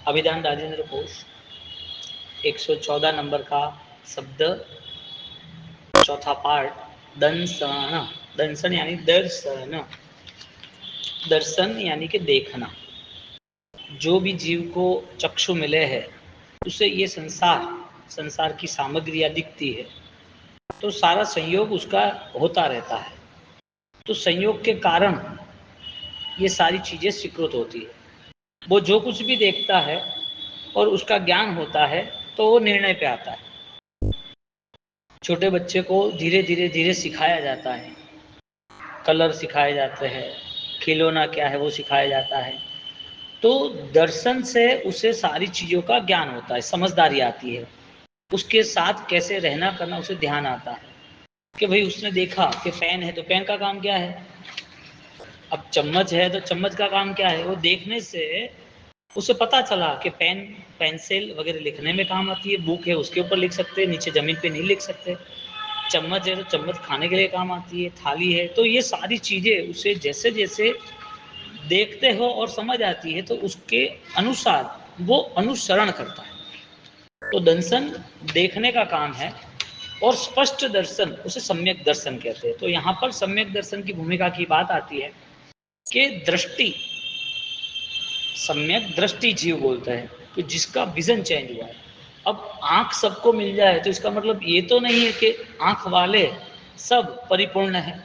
अभिधान राजेंद्र कोश 114 नंबर का शब्द, चौथा पार्ट, दंसन। दंसन यानी दर्शन, दर्शन यानी कि देखना। जो भी जीव को चक्षु मिले है उसे ये संसार की सामग्रियां दिखती है, तो सारा संयोग उसका होता रहता है। तो संयोग के कारण ये सारी चीजें स्वीकृत होती है। वो जो कुछ भी देखता है और उसका ज्ञान होता है तो वो निर्णय पे आता है। छोटे बच्चे को धीरे धीरे धीरे सिखाया जाता है, कलर सिखाए जाते हैं, खिलौना क्या है वो सिखाया जाता है। तो दर्शन से उसे सारी चीज़ों का ज्ञान होता है, समझदारी आती है, उसके साथ कैसे रहना करना उसे ध्यान आता है कि भाई उसने देखा कि पेन है तो पेन का काम क्या है, अब चम्मच है तो चम्मच का काम क्या है। वो देखने से उसे पता चला कि पेन पेंसिल वगैरह लिखने में काम आती है, बुक है उसके ऊपर लिख सकते हैं, नीचे ज़मीन पे नहीं लिख सकते। चम्मच है तो चम्मच खाने के लिए काम आती है, थाली है। तो ये सारी चीज़ें उसे जैसे जैसे देखते हो और समझ आती है तो उसके अनुसार वो अनुसरण करता है। तो दर्शन देखने का काम है और स्पष्ट दर्शन उसे सम्यक दर्शन कहते हैं। तो यहाँ पर सम्यक दर्शन की भूमिका की बात आती है कि दृष्टि, सम्यक दृष्टि जीव बोलता है कि जिसका विजन चेंज हुआ है। अब आंख सबको मिल जाए तो इसका मतलब ये तो नहीं है कि आंख वाले सब परिपूर्ण है।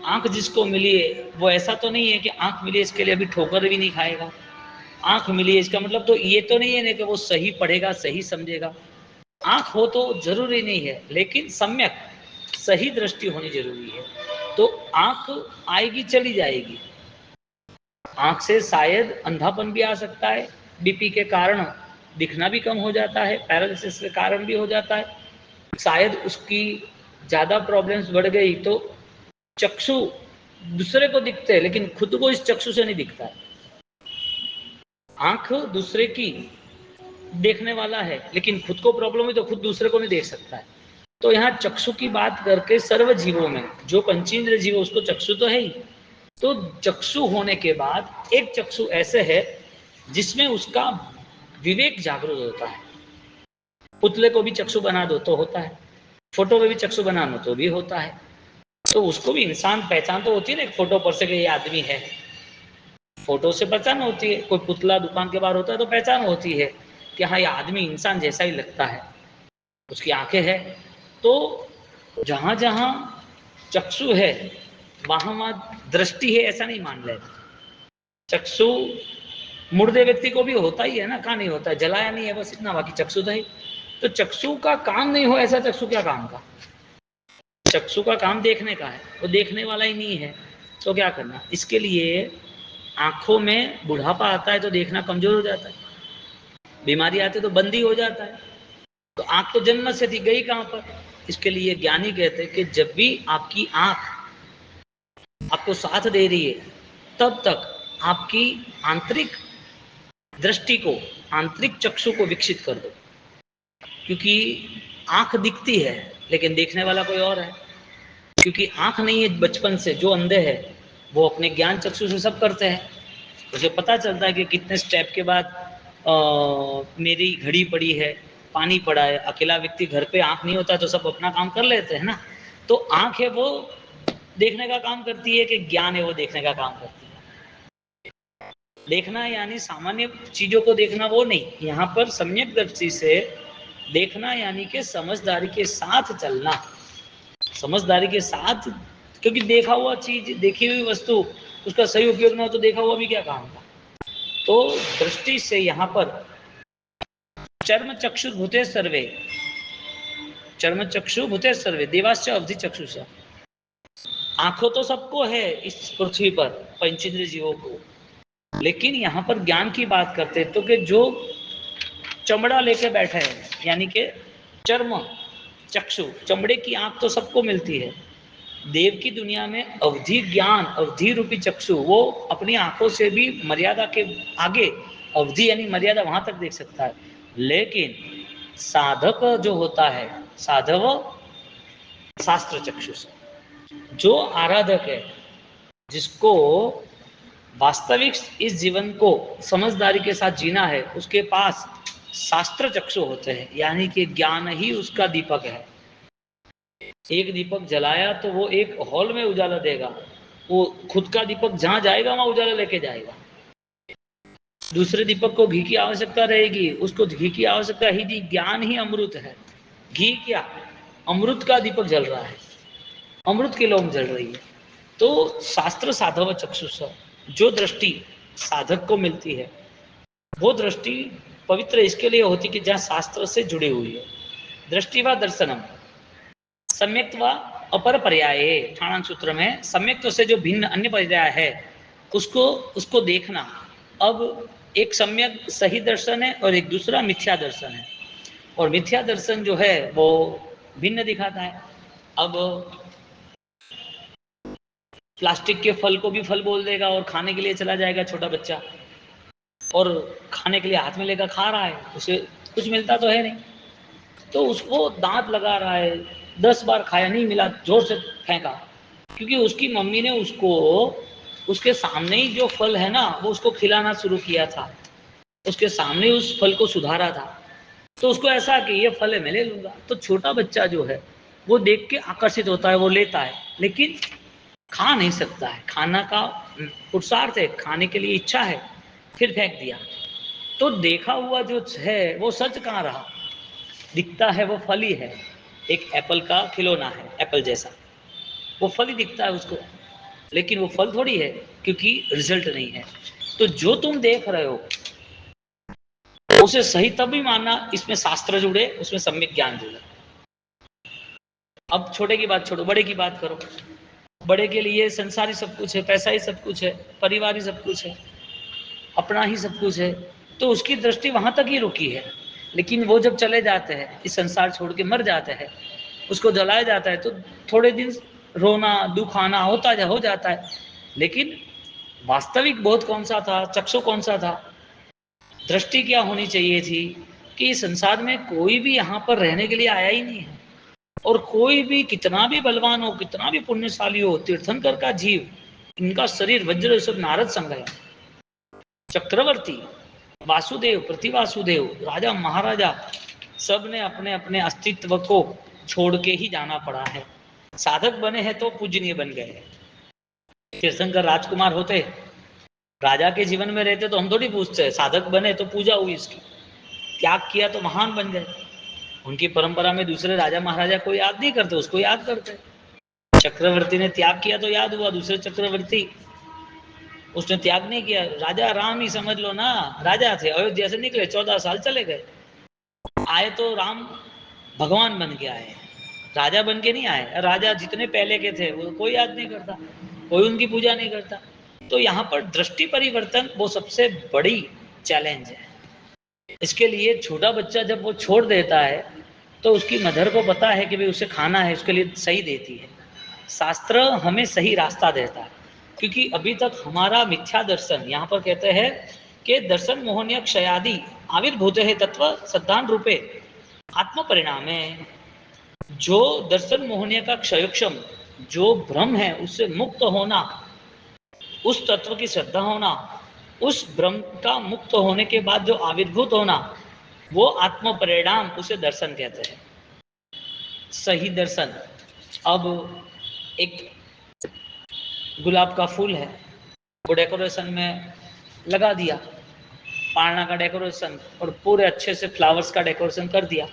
आंख जिसको मिली है वो ऐसा तो नहीं है कि आंख मिली इसके लिए अभी ठोकर भी नहीं खाएगा। आंख मिली है इसका मतलब तो ये तो नहीं है ना कि वो सही पढ़ेगा सही समझेगा। आंख हो तो जरूरी नहीं है, लेकिन सम्यक सही दृष्टि होनी जरूरी है। तो आंख आएगी चली जाएगी, आंख से शायद अंधापन भी आ सकता है, बीपी के कारण दिखना भी कम हो जाता है, पैरालिसिस के कारण भी हो जाता है, शायद उसकी ज़्यादा प्रॉब्लम्स बढ़ गई तो चक्षु दूसरे को दिखते हैं लेकिन खुद को इस चक्षु से नहीं दिखता है। आंख दूसरे की देखने वाला है लेकिन खुद को प्रॉब्लम है तो खुद दूसरे को नहीं देख सकता है। तो यहाँ चक्षु की बात करके सर्व जीवों में जो पंचेंद्र जीव उसको चक्षु तो है ही। तो चक्षु होने के बाद एक चक्षु ऐसे है जिसमें उसका विवेक जागृत होता है। पुतले को भी चक्षु बना दो तो होता है, फोटो में भी चक्षु बना दो तो भी होता है। तो उसको भी इंसान पहचान तो होती है ना, एक फोटो पर से कि ये आदमी है, फोटो से पहचान होती है। कोई पुतला दुकान के बाहर होता है तो पहचान होती है कि हाँ ये आदमी इंसान जैसा ही लगता है, उसकी आंखें हैं। तो जहां जहां चक्षु है वहां वहां दृष्टि है ऐसा नहीं मान ले। चक्षु मुर्दे व्यक्ति को भी होता ही है ना, कहाँ नहीं होता है, जलाया नहीं है बस इतना, बाकी चक्षु तो है। तो चक्षु का काम नहीं हो ऐसा चक्षु क्या काम का, चक्षु का काम देखने का है, वो देखने वाला ही नहीं है तो क्या करना। इसके लिए आंखों में बुढ़ापा आता है तो देखना कमजोर हो जाता है, बीमारी आती है तो बंदी हो जाता है। तो आंख तो जन्म से थी, गई कहां पर। इसके लिए ज्ञानी कहते हैं कि जब भी आपकी आंख आपको साथ दे रही है तब तक आपकी आंतरिक दृष्टि को, आंतरिक चक्षु को विकसित कर दो। क्योंकि आंख दिखती है लेकिन देखने वाला कोई और है। क्योंकि आंख नहीं है बचपन से, जो अंधे है वो अपने ज्ञान चक्षु से सब करते हैं। उसे पता चलता है कि कितने स्टेप के बाद मेरी घड़ी पड़ी है, पानी पड़ा है। अकेला व्यक्ति घर पे आंख नहीं होता तो सब अपना काम कर लेते हैं ना। तो आंख है वो देखने का काम करती है कि ज्ञान है वो देखने का काम करती है। देखना यानी सामान्य चीजों को देखना वो नहीं, यहाँ पर सम्यक दृष्टि से देखना यानी कि समझदारी के साथ चलना, समझदारी के साथ। क्योंकि देखा हुआ चीज, देखी हुई वस्तु, उसका सही उपयोग ना हो तो देखा हुआ भी क्या काम का। तो दृष्टि से यहाँ पर चर्म चक्षु भूते सर्वे, चर्म चक्षु भूते सर्वे देवाश्च अवधि चक्षुष। आंखों तो सबको है इस पृथ्वी पर, पंचेंद्रिय जीवों को, लेकिन यहाँ पर ज्ञान की बात करते तो कि जो चमड़ा लेके बैठे हैं, यानी कि चर्म चक्षु, चमड़े की आंख तो सबको मिलती है। देव की दुनिया में अवधि ज्ञान, अवधि रूपी चक्षु, वो अपनी आंखों से भी मर्यादा के आगे, अवधि यानी मर्यादा, वहां तक देख सकता है। लेकिन साधक जो होता है, साधव शास्त्र चक्षु से, जो आराधक है, जिसको वास्तविक इस जीवन को समझदारी के साथ जीना है, उसके पास शास्त्र चक्षु होते हैं, यानी कि ज्ञान ही उसका दीपक है। एक दीपक जलाया तो वो एक हॉल में उजाला देगा, वो खुद का दीपक जहां जाएगा वहां उजाला लेके जाएगा। दूसरे दीपक को घी की आवश्यकता रहेगी, उसको घी की आवश्यकता ही नहीं, ज्ञान ही अमृत है। घी क्या, अमृत का दीपक जल रहा है, अमृत की लौंग जल रही है। तो शास्त्र साधव चक्षुष, जो दृष्टि साधक को मिलती है वो दृष्टि पवित्र इसके लिए होती कि जहाँ शास्त्र से जुड़ी हुई है। दृष्टि व दर्शनम सम्यक्त व अपर पर्याय, ठाणांक सूत्र में सम्यक्त से जो भिन्न अन्य पर्याय है उसको उसको देखना। अब एक सम्यक सही दर्शन है और एक दूसरा मिथ्या दर्शन है, और मिथ्या दर्शन जो है वो भिन्न दिखाता है। अब प्लास्टिक के फल को भी फल बोल देगा और खाने के लिए चला जाएगा छोटा बच्चा, और खाने के लिए हाथ में लेकर खा रहा है, उसे कुछ मिलता तो है नहीं, तो उसको दांत लगा रहा है, 10 बार खाया नहीं मिला, जोर से फेंका, क्योंकि उसकी मम्मी ने उसको उसके सामने ही जो फल है ना वो उसको खिलाना शुरू किया था, उसके सामने उस फल को सुधारा था, तो उसको ऐसा कि ये फल है मैं ले लूंगा। तो छोटा बच्चा जो है वो देख के आकर्षित होता है, वो लेता है, लेकिन खा नहीं सकता है, खाना का पुरुषार्थ है, खाने के लिए इच्छा है, फिर फेंक दिया। तो देखा हुआ जो है वो सच कहाँ रहा, दिखता है वो फल ही है, एक एप्पल का खिलौना है, एप्पल जैसा, वो फल ही दिखता है उसको, लेकिन वो फल थोड़ी है, क्योंकि रिजल्ट नहीं है। तो जो तुम देख रहे हो उसे सही तभी मानना, इसमें शास्त्र जुड़े, उसमें सम्यक ज्ञान जुड़े। अब छोटे की बात छोड़ो, बड़े की बात करो। बड़े के लिए संसार ही सब कुछ है, पैसा ही सब कुछ है, परिवार ही सब कुछ है, अपना ही सब कुछ है, तो उसकी दृष्टि वहां तक ही रुकी है। लेकिन वो जब चले जाते हैं, इस संसार छोड़ के मर जाते हैं, उसको जलाया जाता है, तो थोड़े दिन रोना दुख आना हो जाता है, लेकिन वास्तविक बोध कौन सा था, चक्षु कौन सा था, दृष्टि क्या होनी चाहिए थी कि इस संसार में कोई भी यहाँ पर रहने के लिए आया ही नहीं है, और कोई भी कितना भी बलवान हो, कितना भी पुण्यशाली हो, तीर्थंकर का जीव, इनका शरीर वज्र सब नारद संग है, चक्रवर्ती वासुदेव प्रतिवासुदेव राजा महाराजा सब ने अपने अपने अस्तित्व को छोड़ के ही जाना पड़ा है। साधक बने हैं तो पूजनीय बन गए। तीर्थंकर राजकुमार होते, राजा के जीवन में रहते तो हम थोड़ी पूछते हैं, साधक बने तो पूजा हुई इसकी, त्याग किया तो महान बन गए। उनकी परंपरा में दूसरे राजा महाराजा को याद नहीं करते, उसको याद करते। चक्रवर्ती ने त्याग किया तो याद हुआ, दूसरे चक्रवर्ती उसने त्याग नहीं किया। राजा राम ही समझ लो ना, राजा थे, अयोध्या से निकले, 14 साल चले गए, आए तो राम भगवान बन के आए, राजा बन के नहीं आए। राजा जितने पहले के थे वो कोई याद नहीं करता, कोई उनकी पूजा नहीं करता। तो यहाँ पर दृष्टि परिवर्तन वो सबसे बड़ी चैलेंज है। इसके लिए छोटा बच्चा जब वो छोड़ देता है तो उसकी मदर को पता है कि भाई उसे खाना है, उसके लिए सही देती है। शास्त्र हमें सही रास्ता देता है, क्योंकि अभी तक हमारा मिथ्या दर्शन, यहाँ पर कहते हैं कि दर्शन मोहनीय क्षयादि आविर्भूत है तत्व सद्धान रूपे आत्म परिणाम है। जो दर्शन मोहनीय का क्षयक्षम जो भ्रम है उससे मुक्त होना, उस तत्व की श्रद्धा होना, उस भ्रम का मुक्त होने के बाद जो आविर्भूत होना, वो आत्म परिणाम, उसे दर्शन कहते हैं, सही दर्शन। अब एक गुलाब का फूल है, वो डेकोरेशन में लगा दिया, पालना का डेकोरेशन, और पूरे अच्छे से फ्लावर्स का डेकोरेशन कर दिया,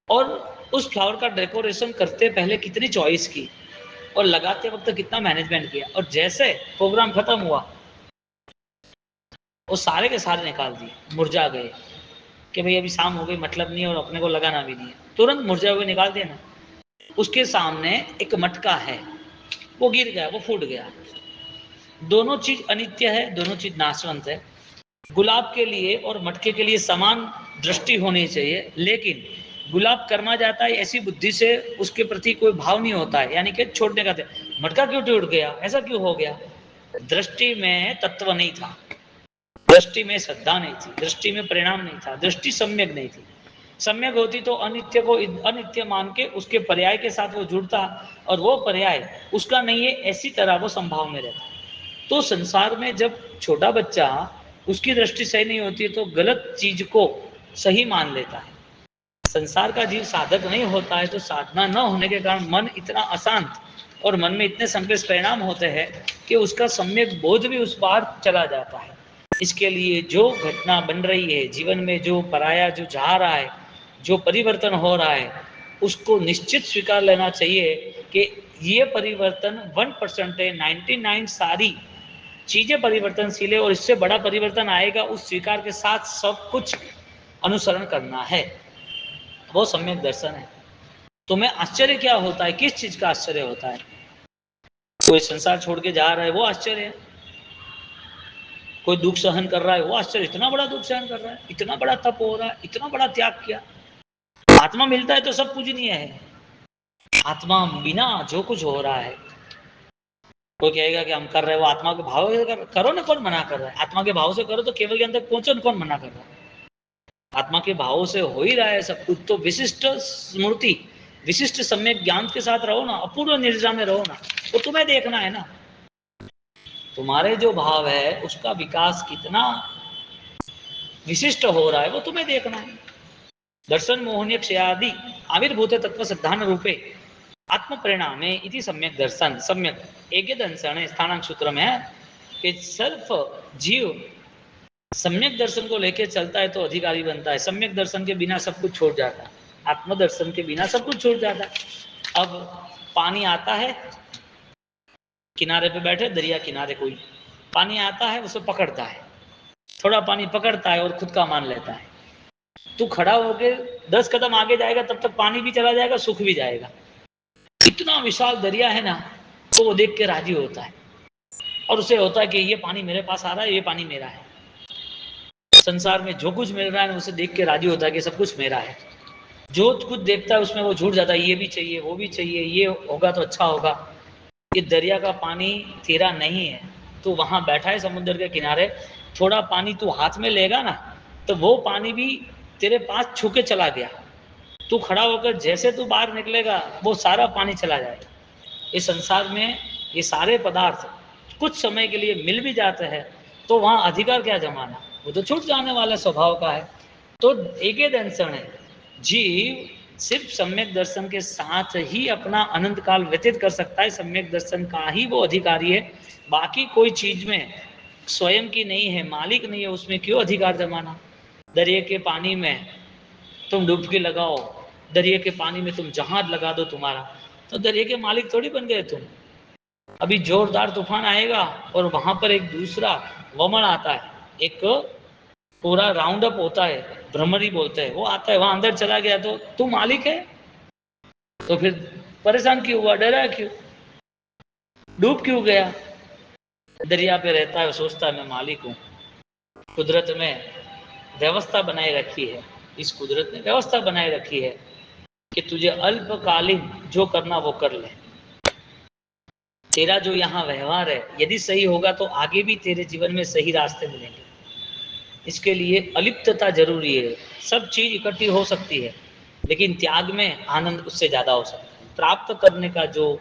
और उस फ्लावर का डेकोरेशन करते पहले कितनी चॉइस की, और लगाते वक्त कितना मैनेजमेंट किया, और जैसे प्रोग्राम खत्म हुआ वो सारे के सारे निकाल दिए, मुरझा गए कि भाई अभी शाम हो गई, मतलब नहीं है और अपने को लगाना भी नहीं है, तुरंत मुरझा हुए निकाल दिया ना। उसके सामने एक मटका है, वो गिर गया, वो फूट गया। दोनों चीज अनित्य है, दोनों चीज नाशवंत है। गुलाब के लिए और मटके के लिए समान दृष्टि होनी चाहिए, लेकिन गुलाब कर्मा जाता है ऐसी बुद्धि से, उसके प्रति कोई भाव नहीं होता है, यानी कि छोड़ने का। मटका क्यों टूट गया, ऐसा क्यों हो गया, दृष्टि में तत्व नहीं था, दृष्टि में श्रद्धा नहीं थी, दृष्टि में परिणाम नहीं था, दृष्टि सम्यक नहीं थी। सम्यक होती तो अनित्य को अनित्य मान के उसके पर्याय के साथ वो जुड़ता, और वो पर्याय उसका नहीं है ऐसी तरह वो संभाव में रहता। तो संसार में जब छोटा बच्चा, उसकी दृष्टि सही नहीं होती है तो गलत चीज को सही मान लेता है। संसार का जीव साधक नहीं होता है तो साधना न होने के कारण मन इतना अशांत और मन में इतने संक्लेश परिणाम होते हैं कि उसका सम्यक बोध भी उस पार चला जाता है। इसके लिए जो घटना बन रही है जीवन में, जो पराया जो जा रहा है, जो परिवर्तन हो रहा है, उसको निश्चित स्वीकार लेना चाहिए कि ये परिवर्तन 1% है, 99 सारी चीजें परिवर्तनशील है और इससे बड़ा परिवर्तन आएगा, उस स्वीकार के साथ सब कुछ अनुसरण करना है। वो सम्यक दर्शन है। तुम्हें आश्चर्य क्या होता है? किस चीज का आश्चर्य होता है? कोई संसार छोड़ के जा रहा है वो आश्चर्य है, कोई दुख सहन कर रहा है वो आश्चर्य, इतना बड़ा दुख सहन कर रहा है, इतना बड़ा तप हो रहा है, इतना बड़ा त्याग किया। आत्मा मिलता है तो सब पूजनीय है। आत्मा बिना जो कुछ हो रहा है, कोई कहेगा कि हम कर रहे हैं, वो आत्मा के भाव से करो ना, कौन मना कर रहा है? आत्मा के भाव से करो तो केवल ज्ञान तक पहुंचो ना, कौन मना कर रहा है? आत्मा के भाव से हो ही रहा है सब कुछ, तो विशिष्ट स्मृति, विशिष्ट सम्यक ज्ञान के साथ रहो ना, अपूर्व निर्जा में रहो ना, वो तुम्हें देखना है ना। तुम्हारे जो भाव है उसका विकास कितना विशिष्ट हो रहा है वो तुम्हें देखना है। दर्शन मोहनीय क्षयादि आविर्भूत तत्व सिद्धांत रूपे आत्म परिणामे इति सम्यक दर्शन। सम्यक एक दर्शन स्थानांक सूत्र में है कि सिर्फ जीव सम्यक दर्शन को लेकर चलता है तो अधिकारी बनता है, सम्यक दर्शन के बिना सब कुछ छोड़ जाता है, आत्मदर्शन के बिना सब कुछ छोड़ जाता है। अब पानी आता है, किनारे पे बैठे, दरिया किनारे कोई पानी आता है, उसे पकड़ता है, थोड़ा पानी पकड़ता है और खुद का मान लेता है। तू खड़ा होके 10 कदम आगे जाएगा तब तक पानी भी चला जाएगा, सुख भी जाएगा। इतना विशाल दरिया है ना, तो वो देख के राजी होता है और उसे होता है कि ये पानी मेरे पास आ रहा है, ये पानी मेरा है। संसार में जो कुछ मिल रहा है उसे देख के राजी होता है कि सब कुछ मेरा है। जो कुछ देखता है उसमें वो झूठ जाता है, ये भी चाहिए, वो भी चाहिए, ये होगा तो अच्छा होगा। ये दरिया का पानी तेरा नहीं है, तू वहां बैठा है समुद्र के किनारे, थोड़ा पानी तू हाथ में लेगा ना तो वो पानी भी तेरे पास छू के चला गया, तू खड़ा होकर जैसे तू बाहर निकलेगा वो सारा पानी चला जाएगा। इस संसार में ये सारे पदार्थ कुछ समय के लिए मिल भी जाते हैं तो वहाँ अधिकार क्या जमाना, वो तो छूट जाने वाला स्वभाव का है। तो एक दर्शन है, जीव सिर्फ सम्यक दर्शन के साथ ही अपना अनंत काल व्यतीत कर सकता है, सम्यक दर्शन का ही वो अधिकारी है। बाकी कोई चीज में स्वयं की नहीं है, मालिक नहीं है, उसमें क्यों अधिकार जमाना। दरिया के पानी में तुम डुबकी लगाओ, दरिया के पानी में तुम जहाज लगा दो तुम्हारा, तो दरिया के मालिक थोड़ी बन गए तुम। अभी जोरदार तूफान आएगा और वहां पर एक दूसरा वमन आता है, एक पूरा राउंड अप होता है, भ्रमरी बोलते हैं, वो आता है, वहां अंदर चला गया तो तू मालिक है, तो फिर परेशान क्यों हुआ, डरा क्यों, डूब क्यों गया? दरिया पे रहता है, सोचता है मैं मालिक हूँ। कुदरत में व्यवस्था बनाए रखी है, इस कुदरत ने व्यवस्था बनाए रखी है कि तुझे अल्पकालीन जो करना वो कर ले। तेरा जो यहाँ व्यवहार है यदि सही होगा तो आगे भी तेरे जीवन में सही रास्ते मिलेंगे। इसके लिए अलिप्तता जरूरी है। सब चीज इकट्ठी हो सकती है लेकिन त्याग में आनंद उससे ज्यादा हो सकता है। प्राप्त करने का जो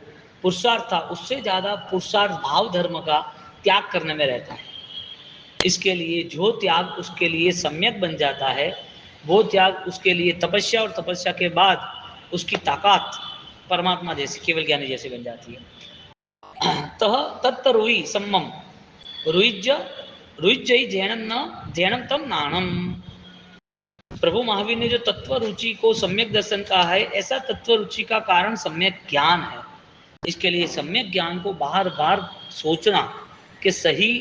पुरुषार्थ था उससे ज्यादा पुरुषार्थ भाव धर्म का त्याग करने में रहता है। इसके लिए जो त्याग उसके लिए सम्यक बन जाता है, वो त्याग उसके लिए तपस्या, और तपस्या के बाद उसकी ताकत परमात्मा जैसी, केवल ज्ञानी जैसी बन जाती है। तह तत्तरुई सम्मम रुइज रुइजई जैनम न जैनम तम नाणम। प्रभु महावीर ने जो तत्व रुचि को सम्यक दर्शन कहा है, ऐसा तत्व रुचि का कारण सम्यक ज्ञान है। इसके लिए सम्यक ज्ञान को बार बार सोचना कि सही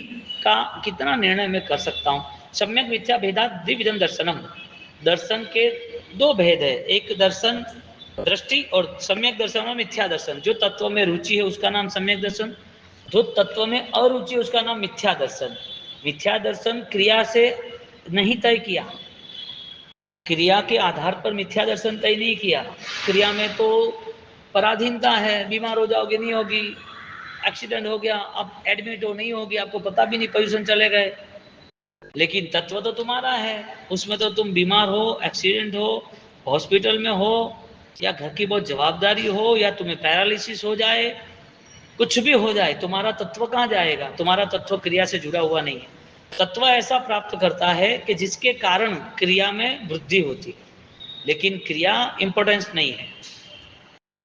का कितना निर्णय मैं कर सकता हूँ। सम्यक मिथ्या भेदा द्विविधम दर्शनम, दर्शन के दो भेद है, एक दर्शन दृष्टि और सम्यक दर्शन और मिथ्या दर्शन। जो तत्व में रुचि है उसका नाम सम्यक दर्शन, जो तत्व में अरुचि है उसका नाम मिथ्या दर्शन। मिथ्या दर्शन क्रिया से नहीं तय किया, क्रिया के आधार पर मिथ्या दर्शन तय नहीं किया। क्रिया में तो पराधीनता है, बीमार हो जाओगे नहीं होगी, एक्सीडेंट हो गया अब एडमिट हो नहीं होगी, आपको पता भी नहीं, पोजीशन चले गए। लेकिन तत्व तो तुम्हारा है, उसमें तो तुम बीमार हो, एक्सीडेंट हो, हॉस्पिटल में हो, या घर की बहुत जवाबदारी हो, या तुम्हें पैरालिसिस हो जाए, कुछ भी हो जाए, तुम्हारा तत्व कहाँ जाएगा? तुम्हारा तत्व क्रिया से जुड़ा हुआ नहीं है। तत्व ऐसा प्राप्त करता है कि जिसके कारण क्रिया में वृद्धि होती है, लेकिन क्रिया इंपॉर्टेंस नहीं है,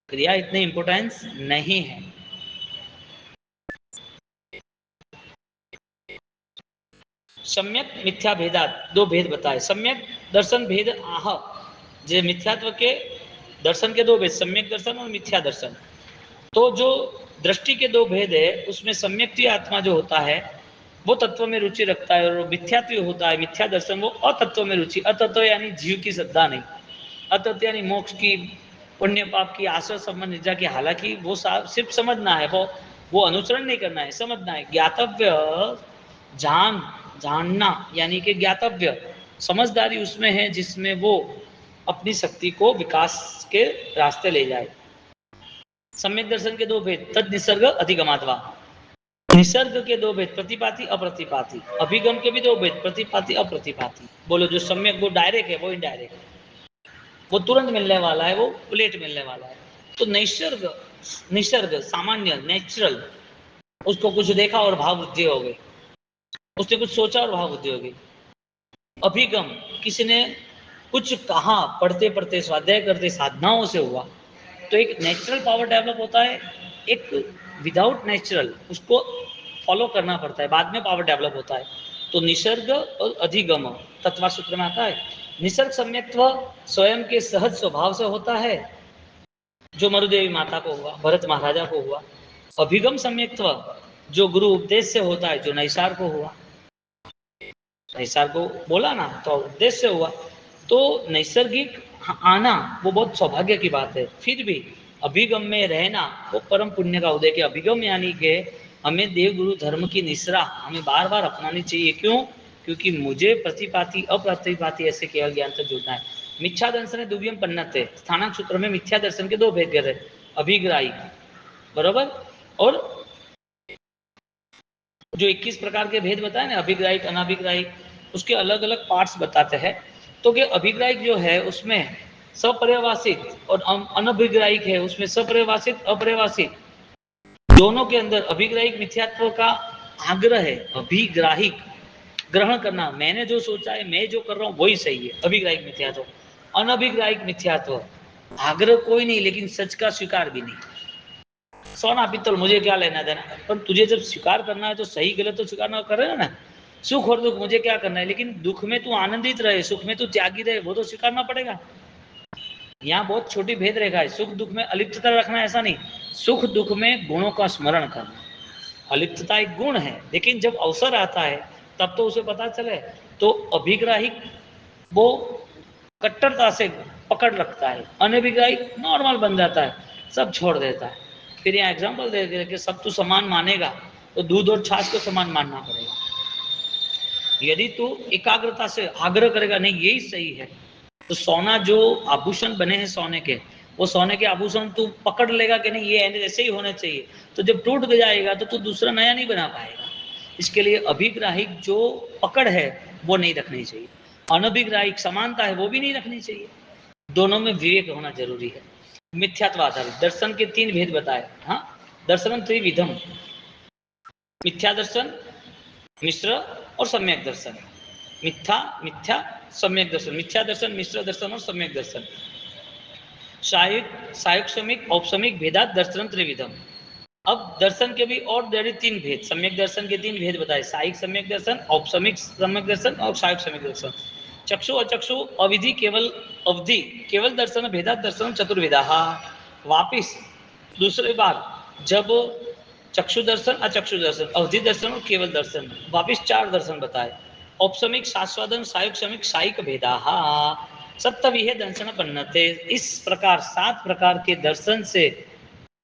क्रिया इतनी इंपॉर्टेंस नहीं है। सम्यक मिथ्या भेदात, दो भेद बताए। सम्यक दर्शन भेद आह, जो मिथ्यात्व के दर्शन के दो भेद, सम्यक दर्शन और मिथ्या दर्शन। तो जो दृष्टि के दो भेद है, उसमें सम्यक्ति आत्मा जो होता है वो तत्व में रुचि रखता है, और मिथ्यात्व होता है मिथ्या दर्शन, वो अतत्व में रुचि। अतत्व यानी जीव की श्रद्धा नहीं, अतत्व यानी मोक्ष की, पुण्य पाप की, आश्रय संबंध निजा की। हालांकि वो सिर्फ समझना है, वो अनुसरण नहीं करना है, समझना है। ज्ञातव्य जानना यानी कि ज्ञातव्य, समझदारी उसमें है जिसमें वो अपनी शक्ति को विकास के रास्ते ले जाए। सम्यक दर्शन के दो भेद, तद निसर्ग अधिगमात्वा, निसर्ग के दो भेद, प्रतिपाती अप्रतिपाती। अभिगम के भी दो भेद, प्रतिपाती अप्रतिपाती। बोलो जो सम्यक वो डायरेक्ट है, वो इनडायरेक्ट है, वो तुरंत मिलने वाला है, वो लेट मिलने वाला है। तो निसर्ग, निसर्ग सामान्य नेचुरल, उसको कुछ देखा और भाव बुद्धि हो गई, उसने कुछ सोचा और भाव बुद्धि हो गई। अभिगम, किसी ने कुछ कहा, पढ़ते पढ़ते स्वाध्याय करते साधनाओं से हुआ, तो एक नेचुरल पावर डेवलप होता है, एक विदाउट नेचुरल उसको फॉलो करना पड़ता है, बाद में पावर डेवलप होता है। तो निसर्ग और अधिगम तत्वा सूत्र में आता है। निसर्ग सम्यक्त्व स्वयं के सहज स्वभाव से होता है, जो मरुदेवी माता को हुआ, भरत महाराजा को हुआ। अभिगम सम्यक्त्व जो गुरु उपदेश से होता है, जो नैसार को हुआ, नैसार को बोला ना तो उपदेश से हुआ। तो नैसर्गिक आना वो बहुत सौभाग्य की बात है। फिर भी अभिगम में रहना वो परम पुण्य का उदय के। अभिगम यानी कि हमें देव गुरु धर्म की निश्रा हमें बार बार अपनानी चाहिए। क्यों? क्योंकि मुझे प्रतिपाती अप्रतिपाती ऐसे केवल ज्ञान से जुड़ना है। मिथ्या दर्शन दुव्यम पन्नते, स्थानक सूत्र में मिथ्या दर्शन के दो भेद है, अभिग्राही, बरोबर, और जो 21 प्रकार के भेद बताए ना, अभिग्राहिक अनाभिग्राहिक, उसके अलग अलग पार्ट्स बताते हैं। तो कि अभिग्राहिक जो है उसमें सपर्यवासित, और अनभिग्राहिक है उसमें सपर्यवासित अपर्यवासित, दोनों के अंदर अभिग्राहिक मिथ्यात्व का आग्रह है। अभिग्राहिक ग्रहण करना, मैंने जो सोचा है, मैं जो कर रहा हूँ वही सही है, अभिग्राहिक मिथ्यात्व। अनभिग्राहिक मिथ्यात्व, आग्रह कोई नहीं लेकिन सच का स्वीकार भी नहीं। सोना पीतल मुझे क्या लेना देना, पर तुझे जब स्वीकार करना है तो सही गलत तो स्वीकार करेगा ना। सुख और दुख मुझे क्या करना है, लेकिन दुख में तू आनंदित रहे, सुख में तू त्यागी रहे, वो तो स्वीकारना पड़ेगा। यहाँ बहुत छोटी भेद रेखा है, सुख दुख में अलिप्तता रखना ऐसा नहीं, सुख दुख में गुणों का स्मरण करना। अलिप्तता एक गुण है, लेकिन जब अवसर आता है तब तो उसे पता चले। तो अभिग्राहिक वो कट्टरता से पकड़ रखता है, अनभिग्राहिक नॉर्मल बन जाता है, सब छोड़ देता है। फिर यहाँ एग्जाम्पल दे दिया कि सब तू समान मानेगा तो दूध और छाछ को समान मानना पड़ेगा। यदि तू एकाग्रता से आग्रह करेगा नहीं यही सही है, तो सोना जो आभूषण बने हैं सोने के, वो सोने के आभूषण तू पकड़ लेगा कि नहीं ये ऐसे ही होने चाहिए, तो जब टूट जाएगा तो तू दूसरा नया नहीं बना पाएगा। इसके लिए अभिग्राहिक जो पकड़ है वो नहीं रखनी चाहिए, अनभिग्राहिक समानता है वो भी नहीं रखनी चाहिए। दोनों में विवेक होना जरूरी है। मिथ्यात्व आधारित दर्शन के तीन भेद बताए। हाँ, दर्शन त्रिविधम, मिथ्या दर्शन, मिश्र और सम्यक दर्शन। मिथ्या मिथ्या सम्यक दर्शन, मिथ्या दर्शन, मिश्र दर्शन और सम्यक दर्शन। सायुक्षमिक औपसमिक भेदात दर्शन त्रिविधम। अब दर्शन के भी और तीन भेद, सम्यक दर्शन के तीन भेद बताए, साहिक सम्यक दर्शन, औपसमिक सम्यक दर्शन और सायुक सम्यक दर्शन। चक्षु अचक्षु अविधि केवल अवधि केवल दर्शन भेदात दर्शन चतुर्विधा। वापिस दूसरे बार जब चक्षु दर्शन, अचक्षु दर्शन, अवधि दर्शन और केवल दर्शन, वापिस चार दर्शन बताए। औपसमिक शाश्वतन सायुक समिक साइक भेदा सप्तविह दर्शन पन्नते। इस प्रकार 7 प्रकार के दर्शन से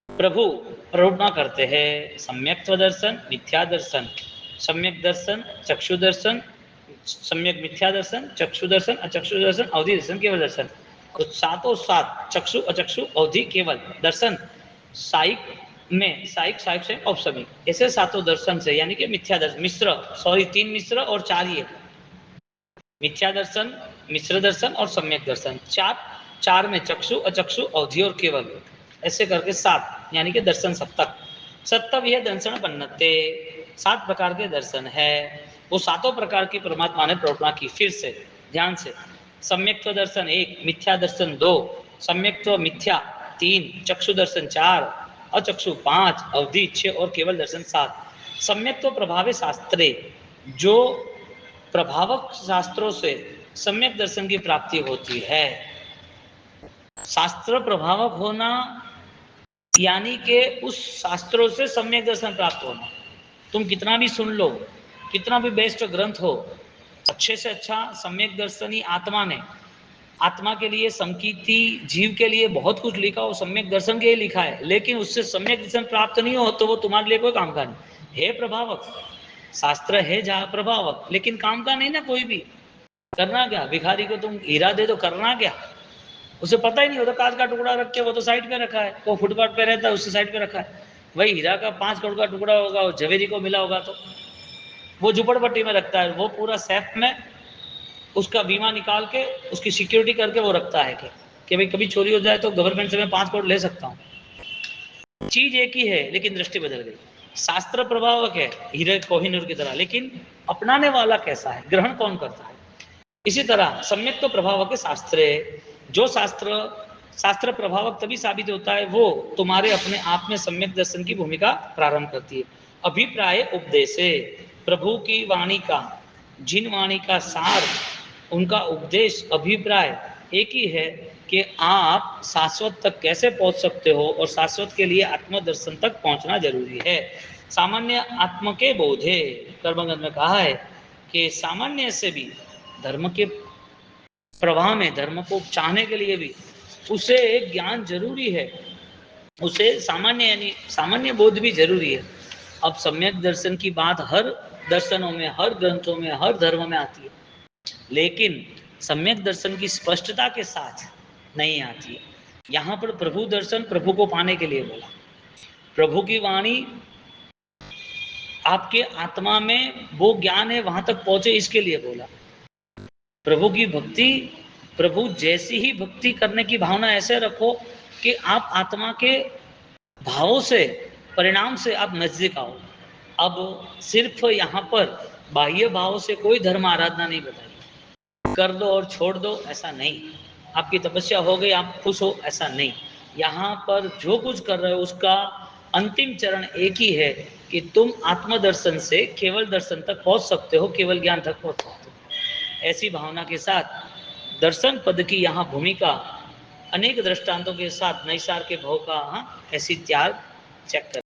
प्रभु प्रौढ़ना करते हैं। सम्यक्त्व दर्शन, मिथ्या दर्शन, सम्यक दर्शन, चक्षु दर्शन, सम्यक मिथ्या दर्शन, चक्षु दर्शन, अचक्षु दर्शन, अवधि दर्शन, केवल दर्शन। तो सातों सात चक्षु अचक्षु अवधि केवल दर्शन साइक में, साइक साइक से औपसमिक, ऐसे सातों दर्शन से, यानी कि मिथ्या दर्शन मिश्र, सॉरी 3 मिश्र और 4 ये, मिथ्या दर्शन, मिश्र दर्शन और सम्यक दर्शन, चार में चक्षु अचक्षु अवधि और केवल, ऐसे करके 7, यानी कि दर्शन सप्तक। सत्तविह दर्शन बन्नते, 7 प्रकार के दर्शन है। वो सातों प्रकार की परमात्मा ने प्रवर्तना की। फिर से ध्यान से, सम्यक्त्व दर्शन 1, मिथ्या दर्शन 2, सम्यक्त्व मिथ्या 3, चक्षु दर्शन 4, अचक्षु 5, अवधि 6 और केवल दर्शन 7। सम्यक्त्व प्रभावे शास्त्रे, जो प्रभावक शास्त्रों से सम्यक दर्शन की प्राप्ति होती है। शास्त्र प्रभावक होना यानी कि उस शास्त्रों से सम्यक दर्शन प्राप्त होना। तुम कितना भी सुन लो, कितना भी बेस्ट ग्रंथ हो, अच्छे से अच्छा सम्यक दर्शनी आत्मा ने, आत्मा के लिए, समकीर्ति जीव के लिए बहुत कुछ लिखा हो, सम्यक दर्शन के लिए लिखा है, लेकिन उससे सम्यक दर्शन प्राप्त नहीं हो तो वो तुम्हारे लिए कोई काम का नहीं है। प्रभावक शास्त्र है जहाँ प्रभावक, लेकिन काम का नहीं ना कोई भी। करना क्या? भिखारी को तुम हीरा दे दो, करना क्या? उसे पता ही नहीं होता, कांच का टुकड़ा रख के वो तो साइड पे रखा है, वो फुटपाथ पे रहता है, उससे साइड पे रखा है। वही हीरा का 5 करोड़ का टुकड़ा होगा, वो झवेरी को मिला होगा तो वो झुपड़पट्टी में रखता है, वो पूरा सेफ में उसका बीमा निकाल के उसकी सिक्योरिटी करके वो रखता है कि भाई कभी चोरी हो जाए तो गवर्नमेंट से मैं 5 करोड़ ले सकता हूँ। चीज एक ही है लेकिन दृष्टि बदल गई। शास्त्र प्रभावक है हीरे कोहिनूर की तरह, लेकिन अपनाने वाला कैसा है, ग्रहण कौन करता है। इसी तरह सम्यक तो प्रभावक है शास्त्र, जो शास्त्र प्रभावक तभी साबित होता है वो तुम्हारे अपने आप में सम्यक दर्शन की भूमिका प्रारंभ करती है। अभिप्राय उपदेश, प्रभु की वाणी का, जिन वाणी का सार, उनका उपदेश, अभिप्राय एक ही है कि आप शाश्वत तक कैसे पहुंच सकते हो, और शाश्वत के लिए आत्मदर्शन तक पहुंचना जरूरी है। सामान्य आत्म के बोधे, कर्मगंध में कहा है कि सामान्य से भी धर्म के प्रवाह में, धर्म को चाहने के लिए भी उसे एक ज्ञान जरूरी है, उसे सामान्य यानी सामान्य बोध भी जरूरी है। अब सम्यक दर्शन की बात हर दर्शनों में, हर ग्रंथों में, हर धर्म में आती है, लेकिन सम्यक दर्शन की स्पष्टता के साथ नहीं आती है। यहाँ पर प्रभु दर्शन प्रभु को पाने के लिए बोला, प्रभु की वाणी आपके आत्मा में वो ज्ञान है वहां तक पहुंचे इसके लिए बोला। प्रभु की भक्ति, प्रभु जैसी ही भक्ति करने की भावना ऐसे रखो कि आप आत्मा के भावों से, परिणाम से आप नजदीक आओ। अब सिर्फ यहाँ पर बाह्य भाव से कोई धर्म आराधना नहीं बताई, कर दो और छोड़ दो ऐसा नहीं, आपकी तपस्या हो गई आप खुश हो ऐसा नहीं। यहाँ पर जो कुछ कर रहे हो उसका अंतिम चरण एक ही है कि तुम आत्मदर्शन से केवल दर्शन तक पहुंच सकते हो, केवल ज्ञान तक पहुंच सकते हो। ऐसी भावना के साथ दर्शन पद की यहाँ भूमिका अनेक दृष्टांतों के साथ नैसार के भाव का ऐसी त्याग चेक कर